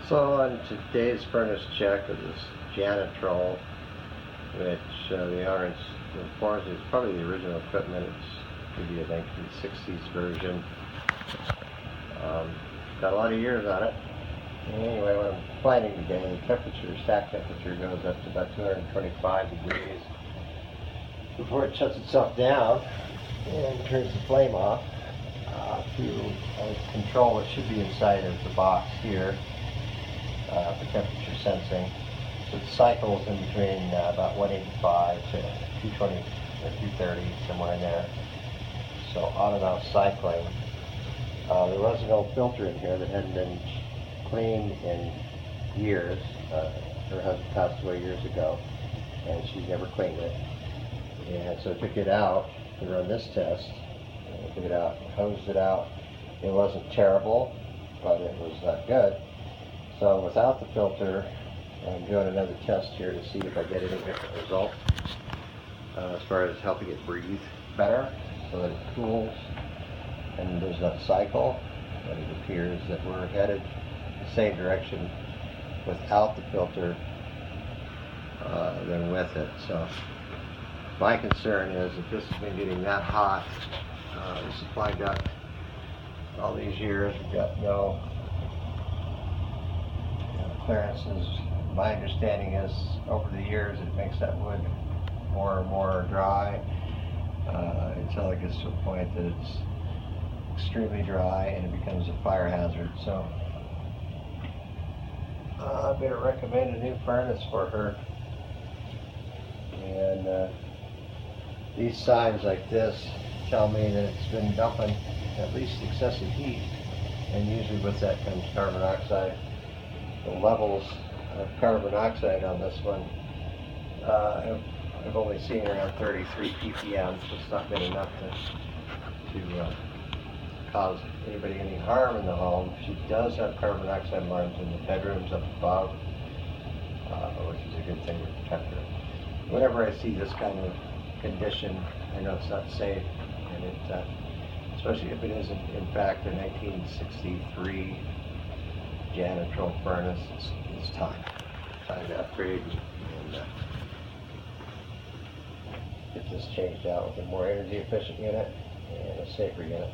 So on today's furnace check of this Janitrol, which the owner informs me is probably the original equipment. It's maybe a 1960s version. Got a lot of years on it. Anyway, what I'm finding today, the temperature, stack temperature goes up to about 225 degrees before it shuts itself down and turns the flame off to control what should be inside of the box here for temperature sensing. So it cycles in between about 185 to 220 or 230, somewhere in there. So on and off cycling. There was an old filter in here that hadn't been cleaned in years. Her husband passed away years ago, and she never cleaned it. And so I took it out to run this test. I took it out, hosed it out. It wasn't terrible, but it was not good. So without the filter, I'm doing another test here to see if I get any different result as far as helping it breathe better so that it cools and does not cycle. And it appears that we're headed the same direction without the filter than with it. So my concern is if this has been getting that hot, the supply duct, all these years we've got no clearances. My understanding is over the years it makes that wood more and more dry until it gets to a point that it's extremely dry and it becomes a fire hazard. So I better recommend a new furnace for her. And these signs like this tell me that it's been dumping at least excessive heat, and usually with that comes carbon dioxide. The levels of carbon dioxide on this one I've only seen around 33 ppm, so it's not been enough to cause anybody any harm in the home. She does have carbon dioxide alarms in the bedrooms up above, which is a good thing to protect her. Whenever I see this kind of condition, I know it's not safe, and it, especially if it is in fact a 1963 Janitrol furnace, it's time to upgrade and get this changed out with a more energy efficient unit and a safer unit.